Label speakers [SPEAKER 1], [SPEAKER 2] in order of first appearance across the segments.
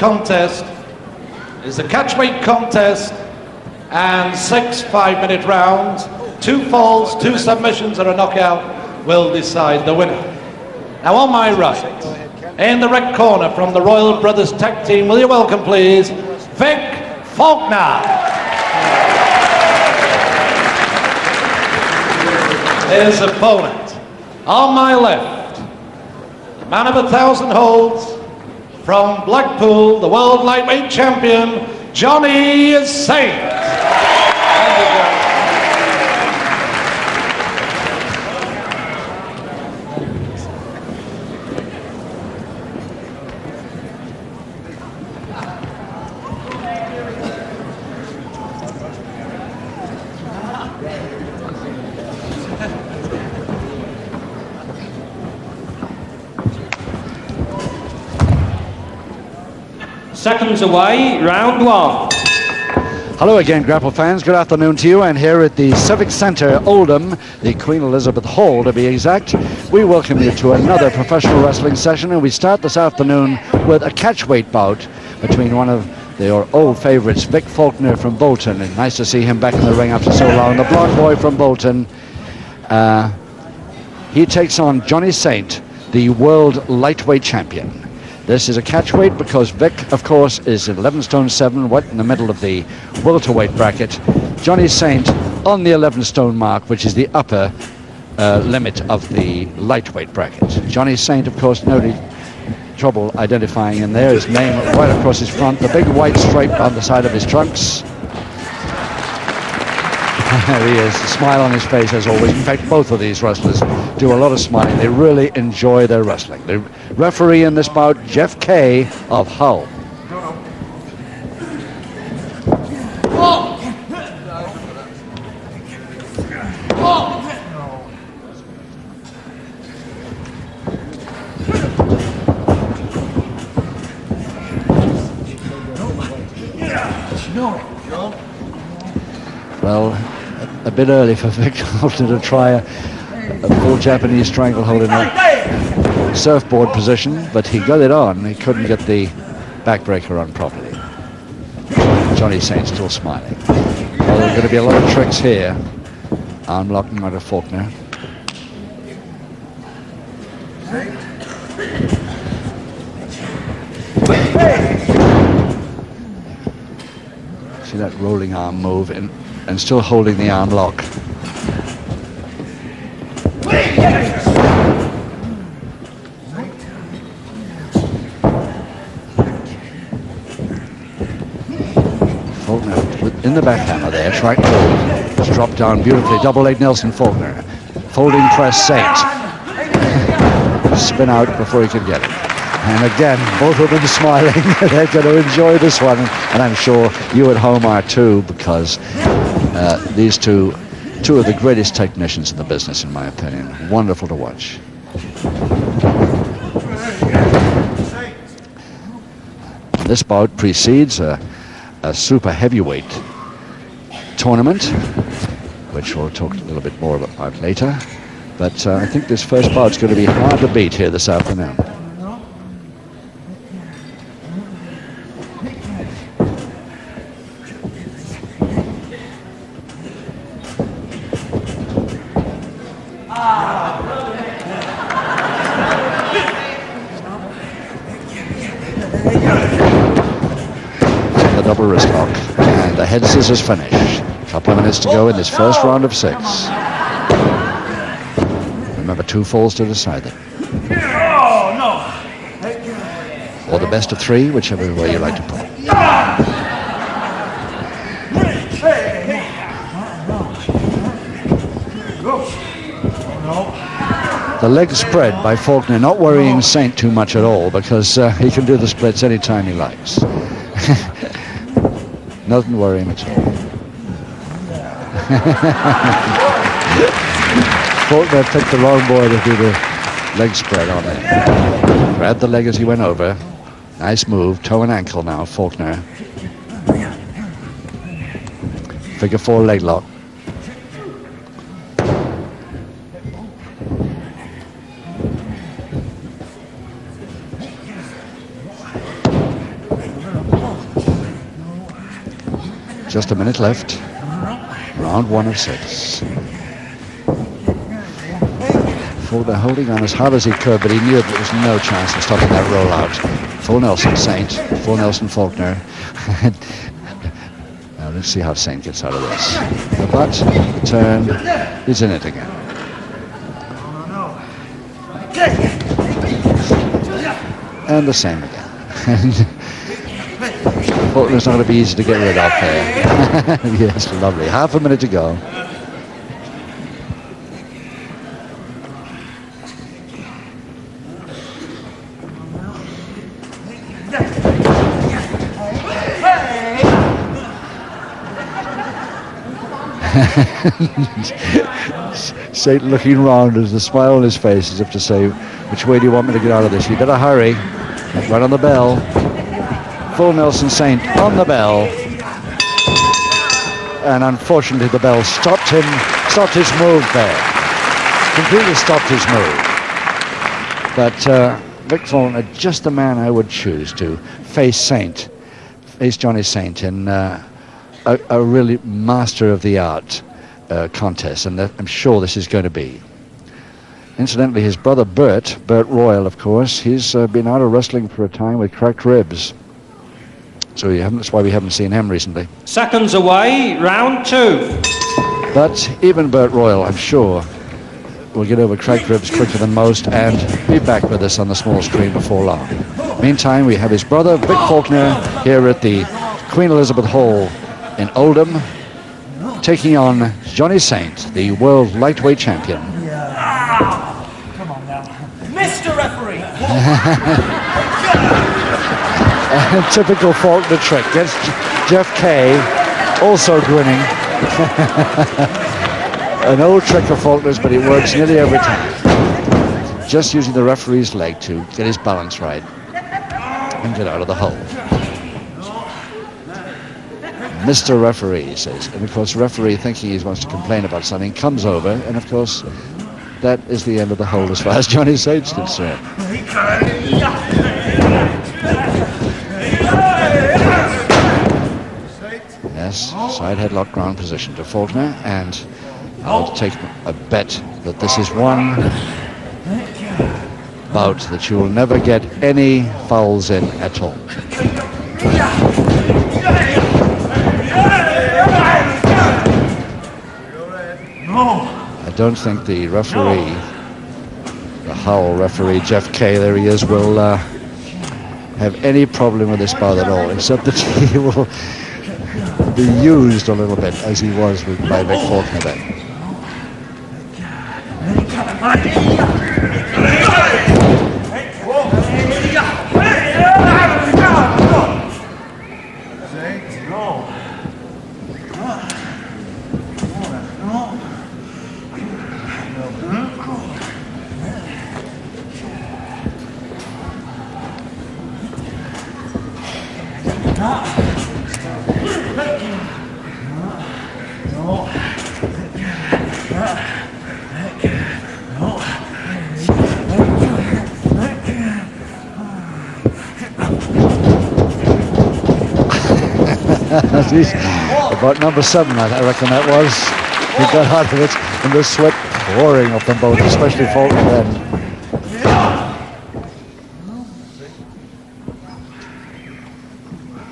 [SPEAKER 1] contest is a catchweight contest and 6 5-minute rounds. 2 falls, 2 submissions and a knockout will decide the winner. Now on my right, in the red corner from the Royal Brothers Tag Team, will you welcome please, VIC FAULKNER. His opponent, on my left, the man of 1,000 holds, from Blackpool, the world lightweight champion, Johnny Saint.
[SPEAKER 2] Seconds away, round 1.
[SPEAKER 3] Hello again, Grapple fans. Good afternoon to you. And here at the Civic Centre, Oldham, the Queen Elizabeth Hall to be exact, we welcome you to another professional wrestling session. And we start this afternoon with a catchweight bout between one of your old favourites, VIC FAULKNER from Bolton. And nice to see him back in the ring after so long. The blonde boy from Bolton. He takes on Johnny Saint, the world lightweight champion. This is a catchweight because Vic, of course, is 11 stone 7, right in the middle of the welterweight bracket. Johnny Saint on the 11 stone mark, which is the upper limit of the lightweight bracket. Johnny Saint, of course, no trouble identifying him there. His name right across his front, the big white stripe on the side of his trunks. There he is, a smile on his face as always. In fact, both of these wrestlers do a lot of smiling. They really enjoy their wrestling. The referee in this bout, Jeff Kay of Hull. Well, a bit early for Vic Faulkner to try a full Japanese stranglehold in a surfboard position, but he got it on. He couldn't get the backbreaker on properly. Johnny Saint still smiling. Well, there are going to be a lot of tricks here. Arm locking out of Faulkner. See that rolling arm move and still holding the arm lock. Faulkner in the backhammer there, trying to hold. Just dropped down beautifully. Double leg Nelson Faulkner. Folding press Saint. Spin out before he could get it. And again, both of them smiling. They're going to enjoy this one. And I'm sure you at home are too, because these two of the greatest technicians in the business, in my opinion. Wonderful to watch. This bout precedes a super heavyweight tournament, which we'll talk a little bit more about later. But I think this first bout's going to be hard to beat here this afternoon. The double wrist lock and the head scissors finish. A couple of minutes to go in this first round of 6. Remember, 2 falls to decide it. Or the best of 3, whichever way you like to put it. The leg spread by Faulkner, not worrying Saint too much at all, because he can do the splits anytime he likes. Doesn't worry him at all. Faulkner picked the wrong boy to do the leg spread on it. Grabbed the leg as he went over. Nice move, toe and ankle now, Faulkner. Figure 4 leg lock. Just a minute left. Round 1 of 6. Faulkner holding on as hard as he could, but he knew there was no chance of stopping that rollout. Full Nelson, Saint. Full Nelson, Faulkner. Now let's see how Saint gets out of this. The butt, the turn, he's in it again. And the same again. Faulkner's not going to be easy to get rid of there. Yes, lovely. Half a minute to go. Saint looking round as the smile on his face as if to say, which way do you want me to get out of this? You better hurry. Right on the bell. Full Nelson, Saint on the bell. And unfortunately the bell stopped his move there. Completely stopped his move. But VIC FAULKNER, just the man I would choose to face Johnny Saint in a really master of the art contest, and I'm sure this is going to be. Incidentally, his brother Burt Royal, of course, he's been out of wrestling for a time with cracked ribs. So that's why we haven't seen him recently.
[SPEAKER 2] Seconds away, round 2.
[SPEAKER 3] But even Burt Royal, I'm sure, will get over cracked ribs quicker than most and be back with us on the small screen before long. Meantime, we have his brother VIC FAULKNER here at the Queen Elizabeth Hall in Oldham, taking on Johnny Saint, the world lightweight champion.
[SPEAKER 4] Come on now. Mr. Referee!
[SPEAKER 3] A typical Faulkner trick. Gets Jeff Kay also grinning. An old trick of Faulkner's, but it works nearly every time. Just using the referee's leg to get his balance right and get out of the hole. Mr. Referee, he says. And of course, the referee, thinking he wants to complain about something, comes over, and of course, that is the end of the hole as far as Johnny Saint's concerned. Yes, side headlock ground position to Faulkner, and I'll take a bet that this is one bout that you will never get any fouls in at all. I don't think the referee, the Hull referee, Jeff Kay, there he is, will have any problem with this bout at all, except that he will be used a little bit as he was by VIC FAULKNER then. About number 7, I reckon that was. He got out of it, and the sweat pouring off them both, especially Faulkner then.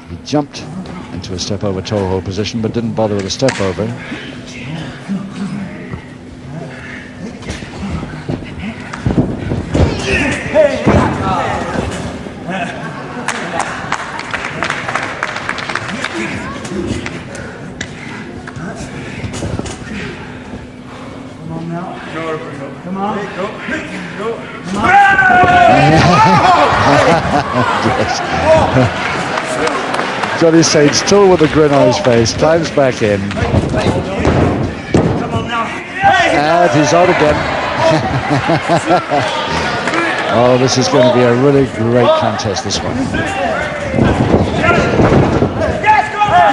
[SPEAKER 3] He jumped into a step over toe hold position, but didn't bother with a step over. Johnny Saint still with a grin on his face, climbs back in. And he's out again. Oh, this is going to be a really great contest, this one.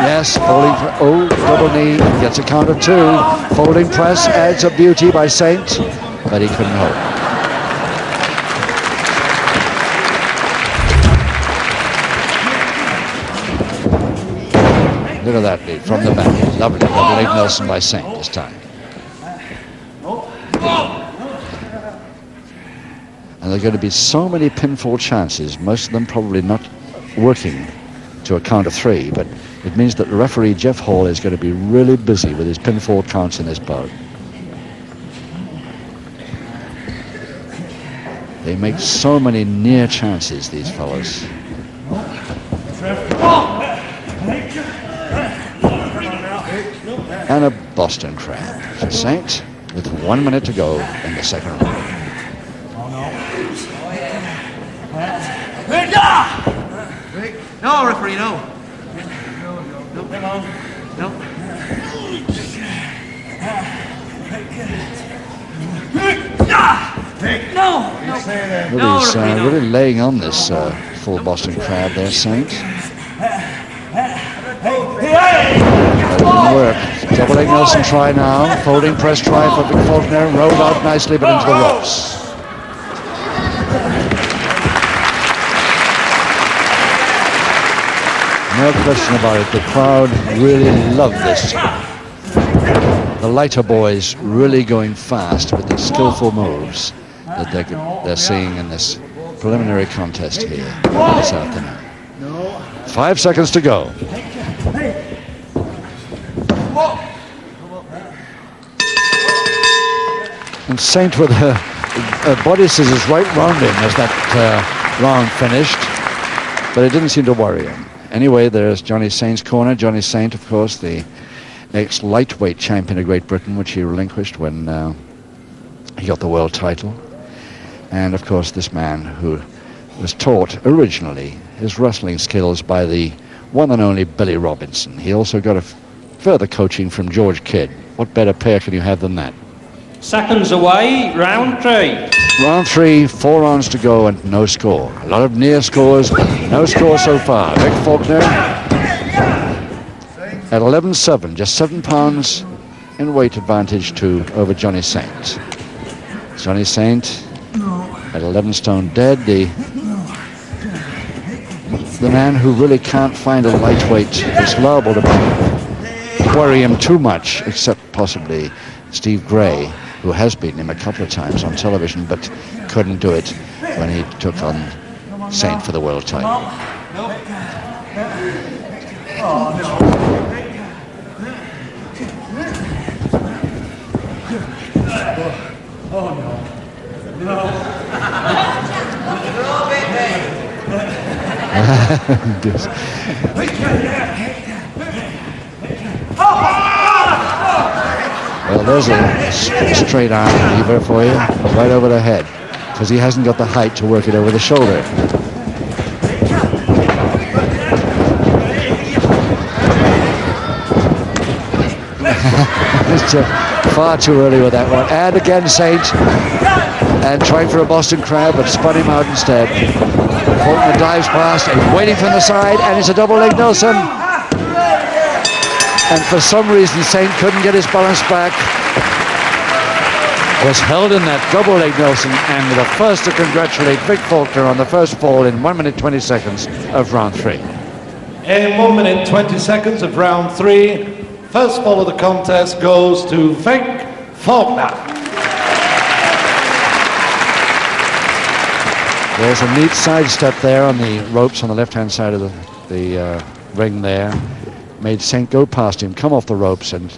[SPEAKER 3] Yes, falling, double knee, gets a count of 2. Folding press, adds a beauty by Saint, but he couldn't hold. Look at that lead from the back. Lovely. Double leg Nelson by Saint this time. And there are going to be so many pinfall chances, most of them probably not working to a count of 3, but it means that the referee, Jeff Hall, is going to be really busy with his pinfall counts in this bout. They make so many near chances, these fellows. And a Boston Crab for Saint with 1 minute to go in the second round.
[SPEAKER 5] No, referee, no. No, come on. No. No.
[SPEAKER 3] He's really laying on this full Boston Crab there, Saint. That didn't work. Double leg Nelson try now. Folding press try for Vic Faulkner. Rolled out nicely, but into the ropes. No question about it. The crowd really love this. The lighter boys really going fast with the skillful moves that they're seeing in this preliminary contest here this afternoon. 5 seconds to go. And Saint with her body scissors right round him as that round finished, but it didn't seem to worry him. Anyway, there's Johnny Saint's corner. Johnny Saint, of course, the ex-lightweight champion of Great Britain, which he relinquished when he got the world title. And, of course, this man who was taught originally his wrestling skills by the one and only Billy Robinson. He also got a further coaching from George Kidd. What better pair can you have than that?
[SPEAKER 2] Seconds away, round 3.
[SPEAKER 3] Round 3, 4 rounds to go and no score. A lot of near scores, no score so far. Vic Faulkner at 11-7, just 7 pounds in weight advantage over Johnny Saint. Johnny Saint at 11 stone dead, the man who really can't find a lightweight that's liable to worry him too much, except possibly Steve Gray, who has beaten him a couple of times on television, but couldn't do it when he took on Saint for the world title. Well, there's a straight arm lever for you, right over the head, because he hasn't got the height to work it over the shoulder. It's far too early with that one. And again, Saint, and trying for a Boston Crab, but spun him out instead. Faulkner dives past and waiting from the side, and it's a double leg Nelson. And for some reason, Saint couldn't get his balance back. Was held in that double leg Nelson, and the first to congratulate Vic Faulkner on the first fall in 1 minute 20 seconds of round 3.
[SPEAKER 1] In 1 minute 20 seconds of round 3, first fall of the contest goes to Vic Faulkner.
[SPEAKER 3] There's a neat sidestep there on the ropes on the left-hand side of the ring there. Made Saint go past him, come off the ropes, and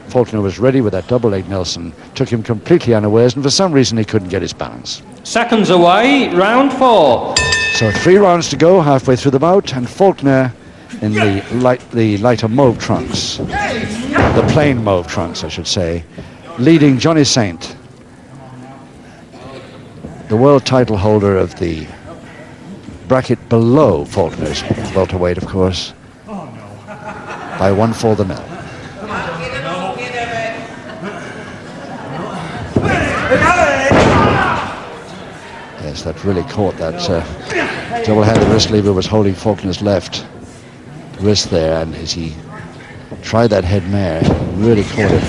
[SPEAKER 3] Faulkner was ready with that double leg Nelson. Took him completely unawares, and for some reason he couldn't get his balance.
[SPEAKER 2] Seconds away, round 4.
[SPEAKER 3] So 3 rounds to go, halfway through the bout, and Faulkner in the lighter mauve trunks, the plain mauve trunks, I should say, leading Johnny Saint, the world title holder of the bracket below Faulkner's welterweight, of course, by 1 for the mill. Yes, that really caught that double-handed wrist lever was holding Faulkner's left wrist there, and as he tried that head mare, really caught it.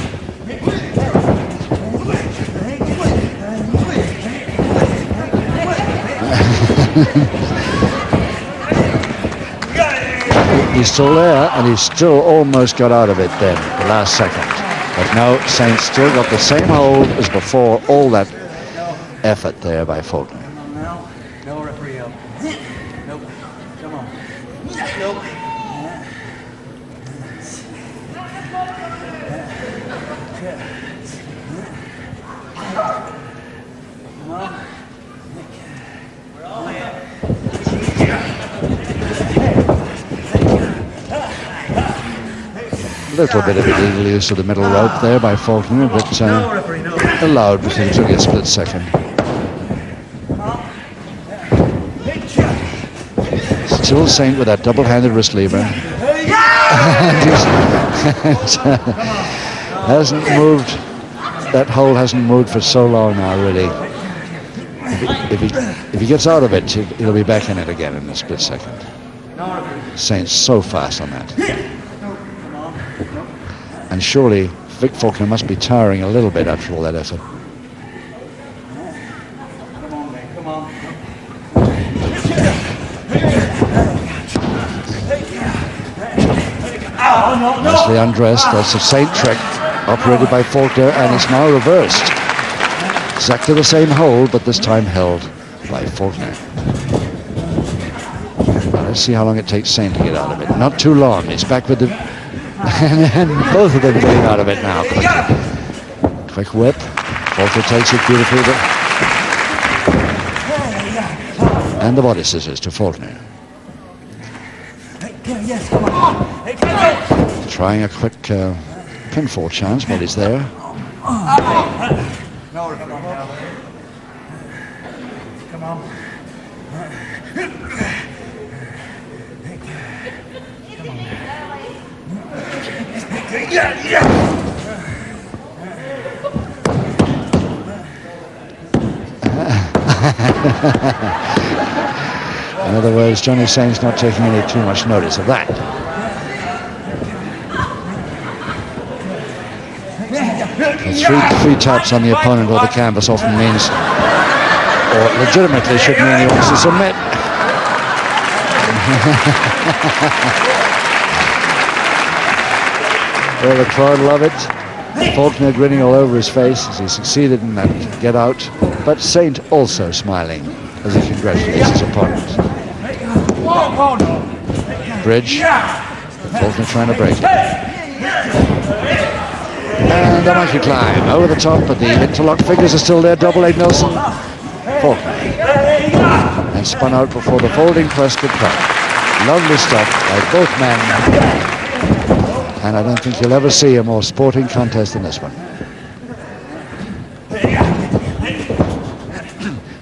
[SPEAKER 3] He's still there, and he's still almost got out of it then, the last second. But no, Saint still got the same hold as before. All that effort there by Faulkner.
[SPEAKER 4] No, referee help. Nope. Come on. Nope. Come on.
[SPEAKER 3] A little bit of illegal use of the middle rope there by Faulkner, but allowed because it took a split second. Still Saint with that double-handed wrist lever. Hasn't moved. That hold hasn't moved for so long now, really. If he gets out of it, he'll be back in it again in a split second. Saint's so fast on that. And surely VIC FAULKNER must be tiring a little bit after all that effort. Nicely undressed. That's a Saint trick operated by Faulkner, and it's now reversed. Exactly the same hold, but this time held by Faulkner. Well, let's see how long it takes Saint to get out of it. Not too long. He's back with the... and both of them getting out of it now. Quick whip. Faulkner takes it beautifully. And the body scissors to Faulkner. Trying a quick pinfall chance while he's there.
[SPEAKER 4] Come on.
[SPEAKER 3] In other words, Johnny Saint's not taking any too much notice of that. Three taps on the opponent or the canvas often means, or legitimately should mean he wants to submit. Well, the crowd love it. Faulkner grinning all over his face as he succeeded in that get out, but Saint also smiling as he congratulates his opponent. Bridge. Faulkner trying to break it. And a monkey climb over the top, but the interlock figures are still there. Double leg Nelson. Faulkner. And spun out before the folding press could come. Lovely stuff by both men. And I don't think you'll ever see a more sporting contest than this one.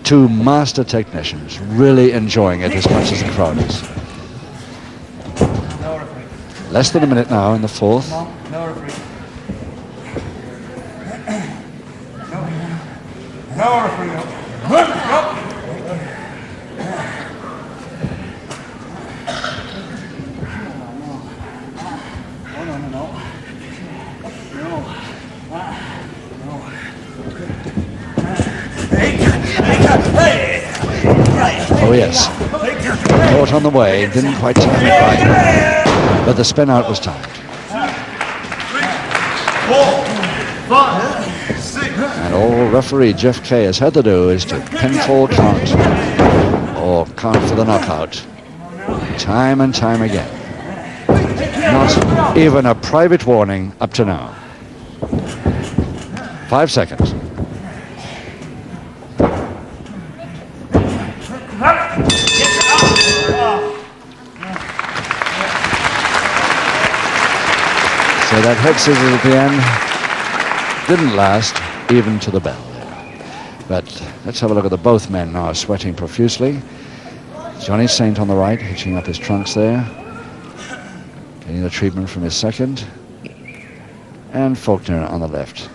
[SPEAKER 3] Two master technicians really enjoying it as much as the crowd is. Less than a minute now in the fourth. Oh yes, caught on the way, didn't quite time it right, but the spin out was timed.
[SPEAKER 5] 4, 5, 6.
[SPEAKER 3] And all referee Jeff Kay has had to do is to pinfall count, or count for the knockout, time and time again. Not even a private warning up to now. 5 seconds. So that head scissors at the end didn't last even to the bell. But let's have a look at the both men now sweating profusely. Johnny Saint on the right, hitching up his trunks there, getting the treatment from his second, and Faulkner on the left.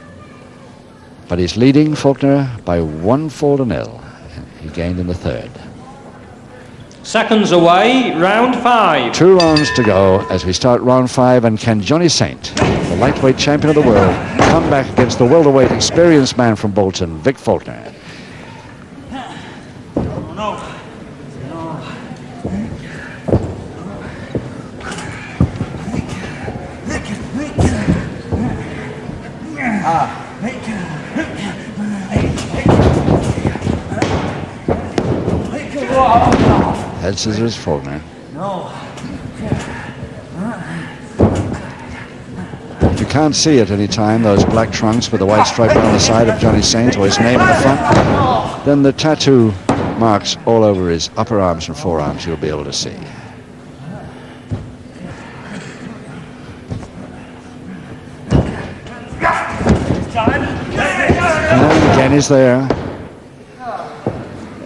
[SPEAKER 3] But he's leading Faulkner by 1-0. He gained in the third.
[SPEAKER 2] Seconds away, round 5.
[SPEAKER 3] 2 rounds to go as we start round 5, and can Johnny Saint, the lightweight champion of the world, come back against the welterweight experienced man from Bolton, VIC FAULKNER? Head scissors, Faulkner.
[SPEAKER 4] No.
[SPEAKER 3] If you can't see at any time those black trunks with the white stripe down the side of Johnny Saint or his name in the front, then the tattoo marks all over his upper arms and forearms you'll be able to see. And again he's there.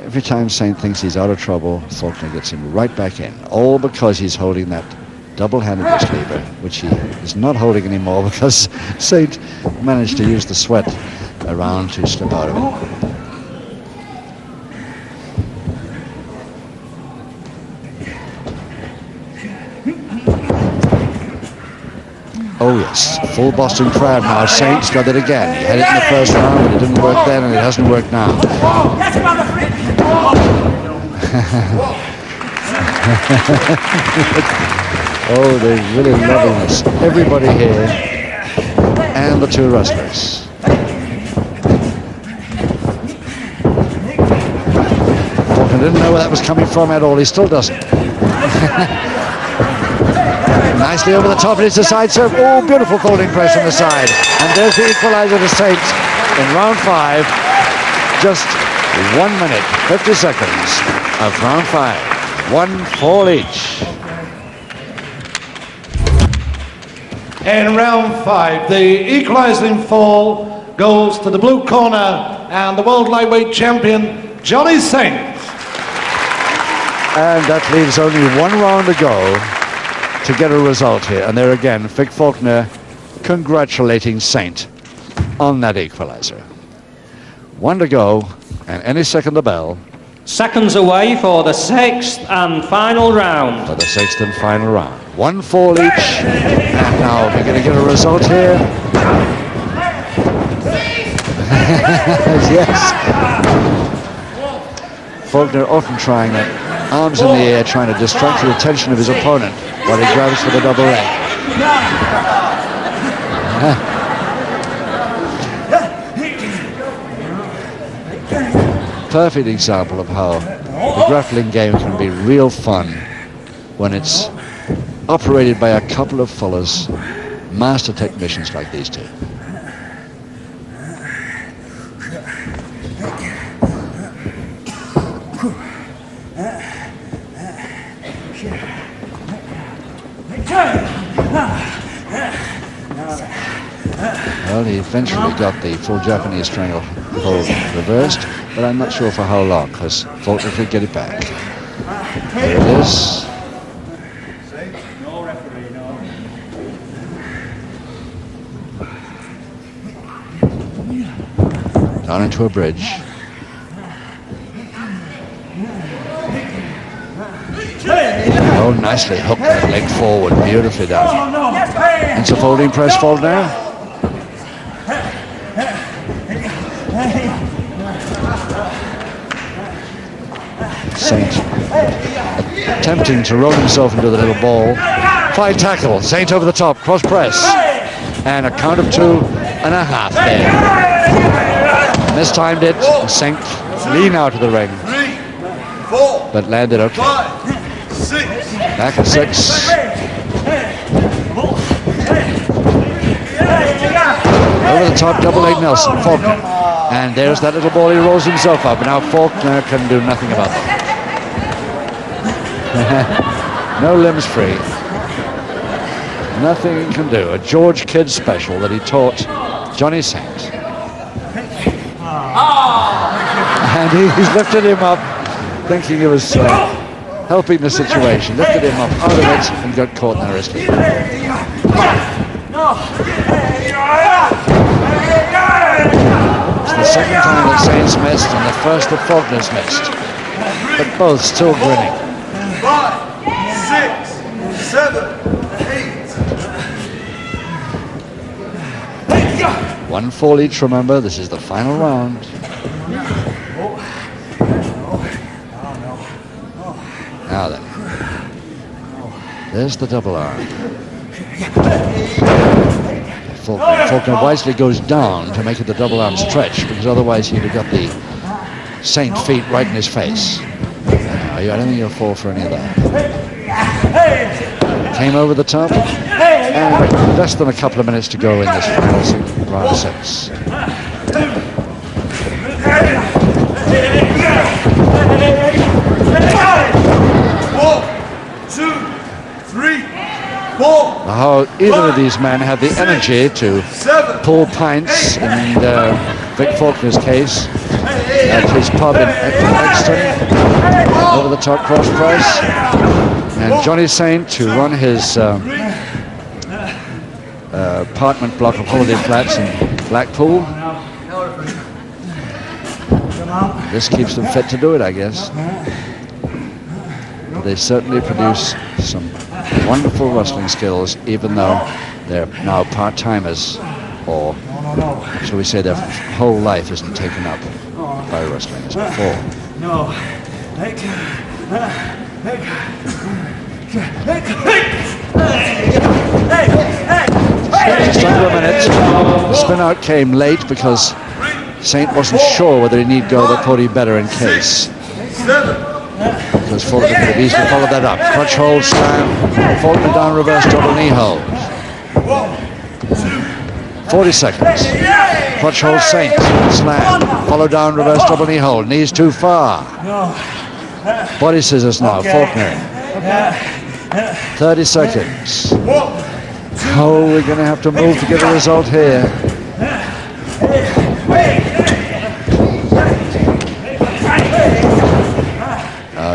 [SPEAKER 3] Every time Saint thinks he's out of trouble, Faulkner gets him right back in. All because he's holding that double-handed wristlever, which he is not holding anymore because Saint managed to use the sweat around to slip out of it. Oh yes, full Boston crowd now. Saint's got it again. He had it in the first round, but it didn't work then, and it hasn't worked now. Oh, they're really loving this. Everybody here, and the two wrestlers. Faulkner didn't know where that was coming from at all. He still doesn't. Nicely over the top, and it's a side serve. Oh, beautiful folding press from the side. And there's the equalizer to Saint in round 5. Just 1 minute, 50 seconds of round 5. 1 fall each.
[SPEAKER 1] In round 5, the equalizing fall goes to the blue corner and the world lightweight champion, Johnny Saint.
[SPEAKER 3] And that leaves only 1 round to go to get a result here. And there again, VIC FAULKNER congratulating Saint on that equalizer. 1 to go, and any second the bell.
[SPEAKER 2] Seconds away for the 6th and final round.
[SPEAKER 3] For the 6th and final round. 1 fall each. And now we're going to get a result here. Yes. Faulkner often trying that, arms in the air, trying to distract the attention of his opponent while he grabs for the double leg. Perfect example of how the grappling game can be real fun when it's operated by a couple of fellas, master technicians like these two. Well, he eventually got the full Japanese stranglehold reversed, but I'm not sure for how long, because Faulkner could get it back. There it is.
[SPEAKER 4] No referee, no.
[SPEAKER 3] Down into a bridge. Oh, nicely hooked that leg forward, beautifully done. It's a folding press fold now. Saint attempting to roll himself into the little ball. 5 tackle, Saint over the top, cross press. And a count of 2.5 there. Mistimed it, and Saint lean out of the ring.
[SPEAKER 5] 3, 4,
[SPEAKER 3] But landed okay.
[SPEAKER 5] 5, 6.
[SPEAKER 3] Back at 6. Over the top, double leg Nelson, Faulkner. And there's that little ball, he rolls himself up. And now Faulkner can do nothing about that. No limbs free. Nothing he can do. A George Kidd special that he taught Johnny Saint. And he's lifted him up, thinking he was helping the situation. Lifted him up out of it and got caught in the wrist. It's the second time that Saint's missed and the first that Faulkner's missed. But both still grinning.
[SPEAKER 5] 5, 6, 7, 8.
[SPEAKER 3] 1 fall each, remember, this is the final round. Now then, there's the double arm. Faulkner. Faulkner wisely goes down to make it the double arm stretch, because otherwise he'd have got the Saint feet right in his face. I don't think he'll fall for any of that. Came over the top, and less than a couple of minutes to go in this final round of 6.
[SPEAKER 5] 4, 2, 3, 4.
[SPEAKER 3] How either of these men had the energy to pull pints in Vic Faulkner's case at his pub in Exton, over the top cross price, and Johnny Saint to run his apartment block of holiday flats in Blackpool. This keeps them fit to do it, I guess. They certainly produce some wonderful wrestling skills, even though they're now part-timers, or shall we say their whole life isn't taken up by wrestling as before.
[SPEAKER 4] No.
[SPEAKER 3] Just under a minute. The spin out came late because Saint wasn't sure whether he need go the podium better in case. Because Faulkner could have easily followed that up. Crutch hold, slam, Faulkner down, reverse double knee hold. 40 seconds. Crutch hold, Saint, slam, follow down, reverse double knee hold. Knees too far. Body scissors now, Faulkner. 30 seconds. Oh, we're going to have to move to get a result here.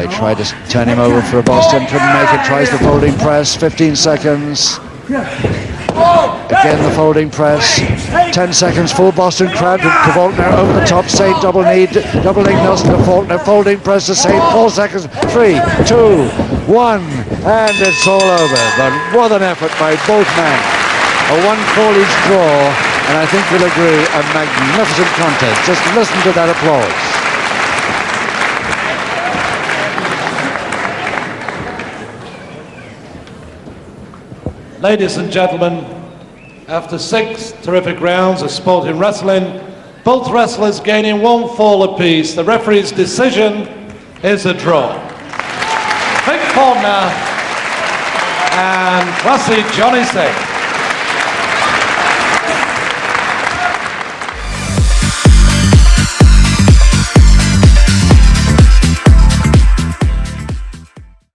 [SPEAKER 3] He tried to turn him over for a Boston, couldn't make it, tries the folding press, 15 seconds. Again the folding press, 10 seconds, full Boston crab to Faulkner, over the top, Saint, double knee, double leg Nelson to Faulkner, folding press to Saint, 4 seconds, 3, 2, 1, and it's all over. But what an effort by both men. A 1-call each draw, and I think we'll agree, a magnificent contest. Just listen to that applause.
[SPEAKER 1] Ladies and gentlemen, after 6 terrific rounds of sport in wrestling, both wrestlers gaining 1 fall apiece, the referee's decision is a draw. Vic Faulkner and Rossi Johnny Saint.